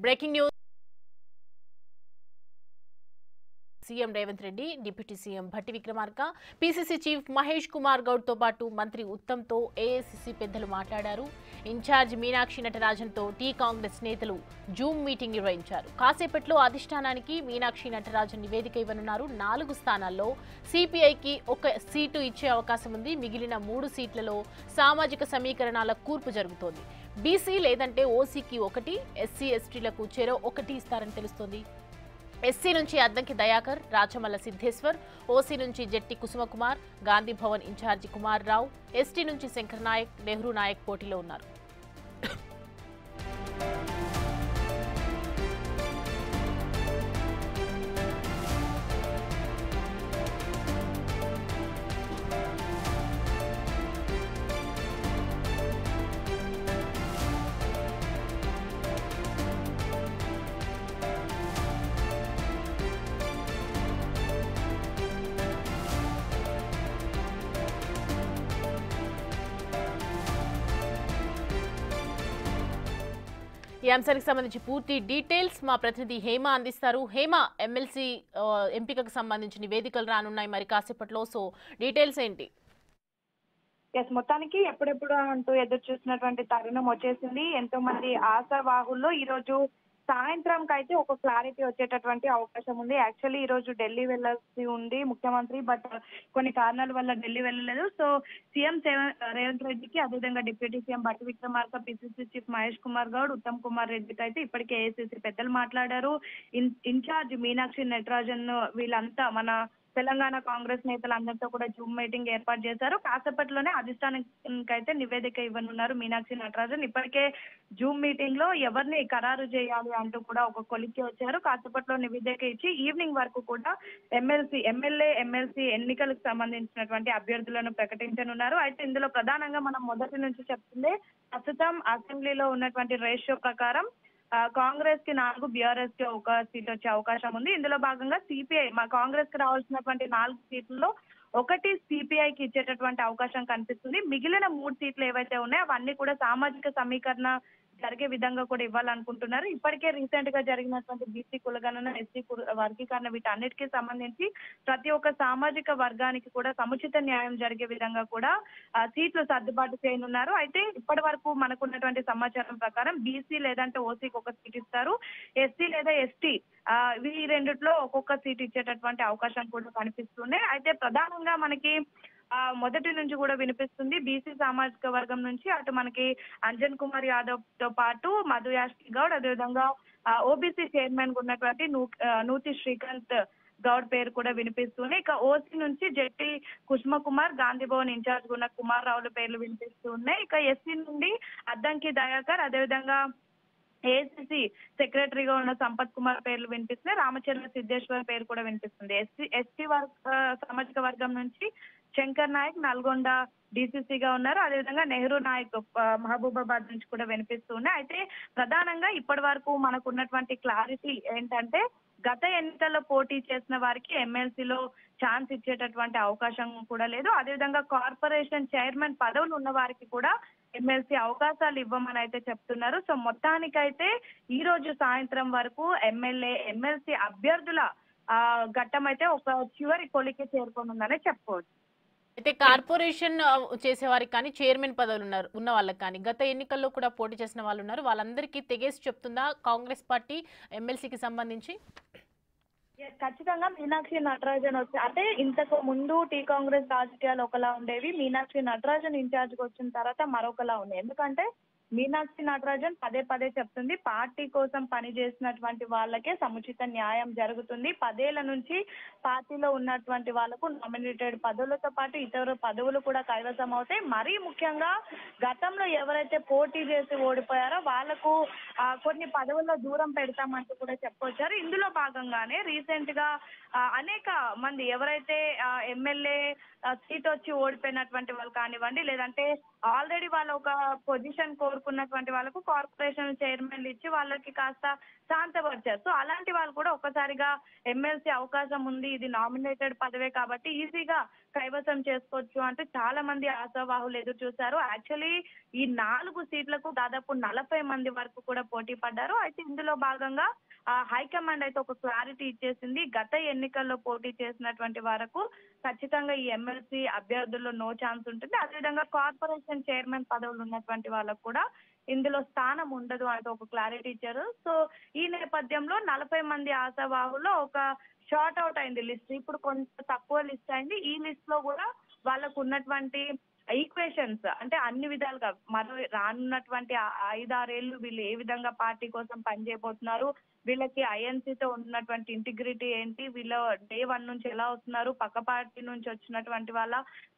Breaking news. CM Revanth Reddy, deputy CM Bhatti Vikramarka, PCC chief Mahesh Kumar Goud తో పాటు మంత్రి ఉత్తమ్తో ఏఐసీసీ పెద్దలు మాట్లాడారు. ఇన్ఛార్జ్ మీనాక్షి నటరాజన్తో టీ కాంగ్రెస్ నేతలు జూమ్ మీటింగ్ నిర్వహించారు. కాసేపట్లో అధిష్టానానికి మీనాక్షి నటరాజన్ నివేదిక ఇవ్వనున్నారు. 4 స్థానాల్లో సిపిఐకి 1 సీటు ఇచ్చే అవకాశం ఉంది. మిగిలిన 3 సీట్లలో సామాజిక సమీకరణాల కూర్పు జరుగుతోంది. బీసీ లేదంటే ఓసీకి 1, ఎస్సీ ఎస్టీలకు చెరో 1 ఇస్తారని తెలుస్తోంది. ఎస్సీ నుంచి అద్దంకి దయాకర్, రాచమల్ల సిద్ధేశ్వర్, ఓసీ నుంచి జెట్టి కుసుమకుమార్, గాంధీ భవన్ ఇన్ఛార్జి కుమార్ రావు, ఎస్టీ నుంచి శంకర్ నాయక్, నెహ్రూ నాయక్ పోటీలో ఉన్నారు. ఈ అంశానికి సంబంధించి పూర్తి డీటెయిల్స్ మా ప్రతినిధి హేమ అందిస్తారు. హేమ, ఎమ్మెల్సీ ఎంపికకు సంబంధించి నివేదికలు రానున్నాయి మరి కాసేపట్లో. సో డీటెయిల్స్ ఏంటి? మొత్తానికి ఎప్పుడెప్పుడు అంటూ ఎదురు చూసినటువంటి తరుణం వచ్చేసింది. ఎంతో మంది ఆశావాహుల్లో ఈ రోజు సాయంత్రంకి అయితే ఒక క్లారిటీ వచ్చేటటువంటి అవకాశం ఉంది. యాక్చువల్లీ ఈ రోజు ఢిల్లీ వెళ్ళాల్సి ఉంది ముఖ్యమంత్రి, బట్ కొన్ని కారణాల వల్ల ఢిల్లీ వెళ్ళలేదు. సో సీఎం రేవంత్ రెడ్డికి, అదేవిధంగా deputy CM Bhatti Vikramarka, PCC chief Mahesh Kumar Goud, Uttam Kumar రెడ్డితో అయితే ఇప్పటికే ఏఐసీసీ పెద్దలు మాట్లాడారు. ఇన్ఛార్జ్ మీనాక్షి నటరాజన్ వీళ్ళంతా మన తెలంగాణ కాంగ్రెస్ నేతలందరితో కూడా జూమ్ మీటింగ్ ఏర్పాటు చేశారు. కాసేపట్లోనే అధిష్టానానికి అయితే నివేదిక ఇవ్వనున్నారు మీనాక్షి నటరాజన్. ఇప్పటికే జూమ్ మీటింగ్ లో ఎవరిని ఖరారు చేయాలి అంటూ కూడా ఒక కొలిక్కి వచ్చారు. కాసేపట్లో నివేదిక ఇచ్చి ఈవినింగ్ వరకు కూడా ఎమ్మెల్సీ ఎన్నికలకు సంబంధించినటువంటి అభ్యర్థులను ప్రకటించనున్నారు. అయితే ఇందులో ప్రధానంగా మనం మొదటి నుంచి చెప్తుంది, ప్రస్తుతం అసెంబ్లీలో ఉన్నటువంటి రేషియో ప్రకారం కాంగ్రెస్ కి 4, బీఆర్ఎస్ కి 1 సీట్ వచ్చే అవకాశం ఉంది. ఇందులో భాగంగా సిపిఐ, మా కాంగ్రెస్ కి రావాల్సినటువంటి 4 సీట్లలో 1 సిపిఐకి ఇచ్చేటటువంటి అవకాశం కనిపిస్తుంది. మిగిలిన 3 సీట్లు ఏవైతే ఉన్నాయో అవన్నీ కూడా సామాజిక సమీకరణ జరిగే విధంగా కూడా ఇవ్వాలనుకుంటున్నారు. ఇప్పటికే రీసెంట్ గా జరిగినటువంటి బీసీ కులగణన, ఎస్సీ వర్గీకరణ వీటన్నిటికీ సంబంధించి ప్రతి ఒక్క సామాజిక వర్గానికి కూడా సముచిత న్యాయం జరిగే విధంగా కూడా సీట్లు సర్దుబాటు చేయనున్నారు. అయితే ఇప్పటి వరకు మనకున్నటువంటి సమాచారం ప్రకారం బీసీ లేదంటే ఓసీకి 1 సీట్ ఇస్తారు, ఎస్సీ లేదా ఎస్టీ ఈ రెండిట్లో ఒక్కొక్క సీట్ ఇచ్చేటటువంటి అవకాశం కూడా కనిపిస్తుంది. అయితే ప్రధానంగా మనకి మొదటి నుంచి కూడా వినిపిస్తుంది, బీసీ సామాజిక వర్గం నుంచి అటు మనకి అంజన్ కుమార్ యాదవ్ తో పాటు మధు యాష్కి గౌడ్, అదేవిధంగా ఓబీసీ చైర్మన్ గా ఉన్నటువంటి నూతి శ్రీకాంత్ గౌడ్ పేరు కూడా వినిపిస్తుంది. ఇక ఓసీ నుంచి జెట్టి కుసుమకుమార్, గాంధీ భవన్ ఇన్ఛార్జ్ ఉన్న కుమార్ రావుల పేర్లు వినిపిస్తున్నాయి. ఇక ఎస్సీ నుండి అద్దంకి దయాకర్, అదేవిధంగా ఏఐసీసీ సెక్రటరీగా ఉన్న సంపత్ కుమార్ పేర్లు వినిపిస్తున్నాయి. రామచంద్ర సిద్ధేశ్వర్ పేరు కూడా వినిపిస్తుంది. ఎస్టీ సామాజిక వర్గం నుంచి శంకర్ నాయక్ నల్గొండ డీసీసీగా ఉన్నారు. అదేవిధంగా నెహ్రూ నాయక్ మహబూబాబాద్ నుంచి కూడా వినిపిస్తున్నాయి. అయితే ప్రధానంగా ఇప్పటి వరకు మనకు ఉన్నటువంటి క్లారిటీ ఏంటంటే, గత ఎన్నికల్లో పోటీ చేసిన వారికి ఎమ్మెల్సీలో ఛాన్స్ ఇచ్చేటటువంటి అవకాశం కూడా లేదు. అదేవిధంగా కార్పొరేషన్ చైర్మన్ పదవులు ఉన్న వారికి కూడా ఎమ్మెల్సీ అవకాశాలు ఇవ్వమని అయితే చెప్తున్నారు. సో మొత్తానికైతే ఈ రోజు సాయంత్రం వరకు ఎమ్మెల్సీ అభ్యర్థుల ఘట్టం అయితే ఒక చివరి కొలికి చేరుకోనుందనే చెప్పుకోవచ్చు. అయితే కార్పొరేషన్ చేసేవారికి కానీ, చైర్మన్ పదవులు ఉన్న వాళ్ళకి కానీ, గత ఎన్నికల్లో కూడా పోటీ చేసిన వాళ్ళు ఉన్నారు, వాళ్ళందరికీ తెగేసి చెప్తుందా కాంగ్రెస్ పార్టీ ఎమ్మెల్సీకి సంబంధించి? ఖచ్చితంగా మీనాక్షి నటరాజన్ వచ్చి, అంటే ఇంతకు ముందు టీ కాంగ్రెస్ రాజకీయాలు ఒకలా ఉండేవి, మీనాక్షి నటరాజన్ ఇన్ఛార్జ్ కి వచ్చిన తర్వాత మరొకలా ఉన్నాయి. ఎందుకంటే మీనాక్షి నటరాజన్ పదే చెప్తుంది, పార్టీ కోసం పనిచేసినటువంటి వాళ్ళకే సముచిత న్యాయం జరుగుతుంది. 10 ఏళ్ల నుంచి పార్టీలో ఉన్నటువంటి వాళ్ళకు నామినేటెడ్ పదవులతో పాటు ఇతర పదవులు కూడా కైవసం అవుతాయి. మరీ ముఖ్యంగా గతంలో ఎవరైతే పోటీ చేసి ఓడిపోయారో వాళ్లకు కొన్ని పదవుల్లో దూరం పెడతామంటూ కూడా చెప్పొచ్చారు. ఇందులో భాగంగానే రీసెంట్ గా అనేక మంది ఎవరైతే ఎమ్మెల్యే సీట్ వచ్చి ఓడిపోయినటువంటి వాళ్ళు కానివ్వండి, లేదంటే ఆల్రెడీ వాళ్ళు ఒక పొజిషన్ కోరుకు కోరుకున్నటువంటి వాళ్ళకు కార్పొరేషన్ చైర్మన్లు ఇచ్చి వాళ్ళకి కాస్త శాంతపరిచారు. సో అలాంటి వాళ్ళు కూడా ఒక్కసారిగా ఎమ్మెల్సీ అవకాశం ఉంది, ఇది నామినేటెడ్ పదవే కాబట్టి ఈజీగా కైవసం చేసుకోవచ్చు అంటూ చాలా మంది ఆశావాహులు ఎదురు చూశారు. యాక్చువల్లీ ఈ 4 సీట్లకు దాదాపు 40 మంది వరకు కూడా పోటీ పడ్డారు. అయితే ఇందులో భాగంగా హైకమాండ్ అయితే ఒక క్లారిటీ ఇచ్చేసింది. గత ఎన్నికల్లో పోటీ చేసినటువంటి వరకు ఖచ్చితంగా ఈ ఎమ్మెల్సీ అభ్యర్థుల్లో నో ఛాన్స్ ఉంటుంది. అదేవిధంగా కార్పొరేషన్ చైర్మన్ పదవులు ఉన్నటువంటి వాళ్ళకు కూడా ఇందులో స్థానం ఉండదు అంటూ ఒక క్లారిటీ ఇచ్చారు. సో ఈ నేపథ్యంలో 40 మంది ఆశావాహుల్లో ఒక షార్ట్ అవుట్ అయింది లిస్ట్. ఇప్పుడు కొంత తక్కువ లిస్ట్ అయింది. ఈ లిస్ట్ లో కూడా వాళ్ళకు ఉన్నటువంటి ఈక్వేషన్స్ అంటే అన్ని విధాలుగా మరో రానున్నటువంటి 5-6 ఏళ్ళు వీళ్ళు ఏ విధంగా పార్టీ కోసం పనిచేయబోతున్నారు, వీళ్ళకి ఐఎన్సీతో ఉన్నటువంటి ఇంటిగ్రిటీ ఏంటి, వీళ్ళ డే 1 నుంచి ఎలా వస్తున్నారు, పక్క పార్టీ నుంచి వచ్చినటువంటి వాళ్ళ,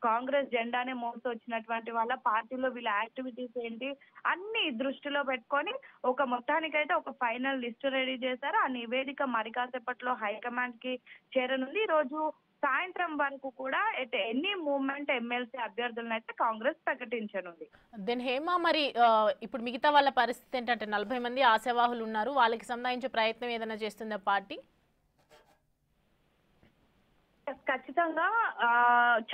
కాంగ్రెస్ జెండానే మోస్తూ వచ్చినటువంటి వాళ్ళ, పార్టీలో వీళ్ళ యాక్టివిటీస్ ఏంటి, అన్ని దృష్టిలో పెట్టుకొని ఒక మొత్తానికైతే ఒక ఫైనల్ లిస్ట్ రెడీ చేశారు. ఆ నివేదిక మరి కాసేపట్లో హైకమాండ్ కి చేరనుంది. ఈ రోజు సాయంత్రం వరకు కూడా ఎనీ మూవ్మెంట్ ఎమ్మెల్సీ అభ్యర్థులను అయితే కాంగ్రెస్ ప్రకటించనుంది. దెన్ హేమ, మరి ఇప్పుడు మిగతా వాళ్ళ పరిస్థితి ఏంటంటే 40 మంది ఆశావాహులు ఉన్నారు, వాళ్ళకి సంబంధించే ప్రయత్నం ఏదైనా చేస్తుందా పార్టీ? ఖచ్చితంగా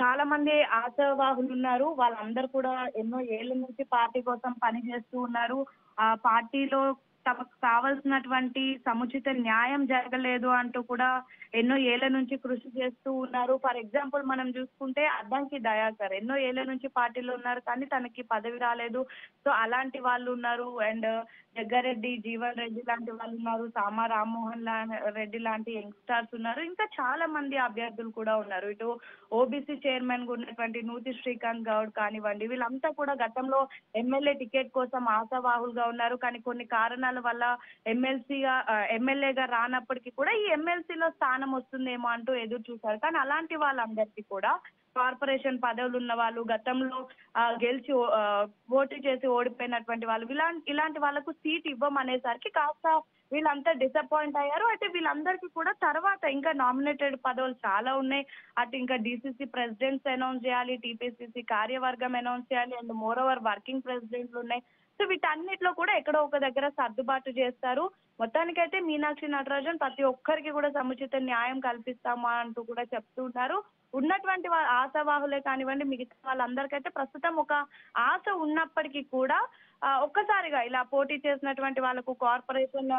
చాలా మంది ఆశావాహులు ఉన్నారు. వాళ్ళందరూ కూడా ఎన్నో ఏళ్ల నుంచి పార్టీ కోసం పని చేస్తూ ఉన్నారు. ఆ పార్టీలో తమకు కావాల్సినటువంటి సముచిత న్యాయం జరగలేదు అంటూ కూడా ఎన్నో ఏళ్ల నుంచి కృషి చేస్తూ ఉన్నారు. ఫర్ ఎగ్జాంపుల్ మనం చూసుకుంటే అద్దంకి దయాకర్ ఎన్నో ఏళ్ల నుంచి పార్టీలో ఉన్నారు, కానీ తనకి పదవి రాలేదు. సో అలాంటి వాళ్ళు ఉన్నారు. అండ్ జగ్గారెడ్డి, జీవన్ రెడ్డి లాంటి వాళ్ళు ఉన్నారు, సామా రామ్మోహన్ రెడ్డి లాంటి యంగ్స్టర్స్ ఉన్నారు, ఇంకా చాలా మంది అభ్యర్థులు కూడా ఉన్నారు. ఇటు ఓబీసీ చైర్మన్ గా ఉన్నటువంటి నూతి శ్రీకాంత్ గౌడ్ కానివ్వండి, వీళ్ళంతా కూడా గతంలో ఎమ్మెల్యే టికెట్ కోసం ఆశావాహులుగా ఉన్నారు. కానీ కొన్ని కారణాల వల్ల ఎమ్మెల్యేగా రానప్పటికీ కూడా ఈ ఎమ్మెల్సీలో స్థానం వస్తుందేమో అంటూ ఎదురు చూశారు. కానీ అలాంటి వాళ్ళందరికీ కూడా కార్పొరేషన్ పదవులు ఉన్న వాళ్ళు, గతంలో గెలిచి పోటీ చేసి ఓడిపోయినటువంటి వాళ్ళు, ఇలాంటి వాళ్ళకు సీట్ ఇవ్వమనేసరికి కాస్త వీళ్ళంతా డిసప్పాయింట్ అయ్యారు. అయితే వీళ్ళందరికీ కూడా తర్వాత ఇంకా నామినేటెడ్ పదవులు చాలా ఉన్నాయి. అటు ఇంకా డీసీసీ ప్రెసిడెంట్స్ అనౌన్స్ చేయాలి, టీపీసీసీ కార్యవర్గం అనౌన్స్ చేయాలి, అండ్ మోర్ ఓవర్ వర్కింగ్ ప్రెసిడెంట్లు ఉన్నాయి. సో వీటన్నిటిలో కూడా ఎక్కడో ఒక దగ్గర సర్దుబాటు చేస్తారు. మొత్తానికైతే మీనాక్షి నటరాజన్ ప్రతి ఒక్కరికి కూడా సముచిత న్యాయం కల్పిస్తామా అంటూ కూడా చెప్తూ ఉన్నారు. ఉన్నటువంటి ఆశావాహులే కానివ్వండి, మిగతా వాళ్ళందరికైతే ప్రస్తుతం ఒక ఆశ ఉన్నప్పటికీ కూడా ఒక్కసారిగా ఇలా పోటీ చేసినటువంటి వాళ్ళకు కార్పొరేషన్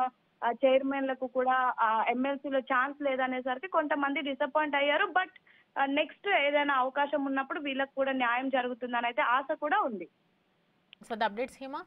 చైర్మన్లకు కూడా ఎమ్మెల్సీలో ఛాన్స్ లేదనేసరికి కొంతమంది డిసప్పాయింట్ అయ్యారు. బట్ నెక్స్ట్ ఏదైనా అవకాశం ఉన్నప్పుడు వీళ్ళకి కూడా న్యాయం జరుగుతుందని అయితే ఆశ కూడా ఉంది. For the updates Hema.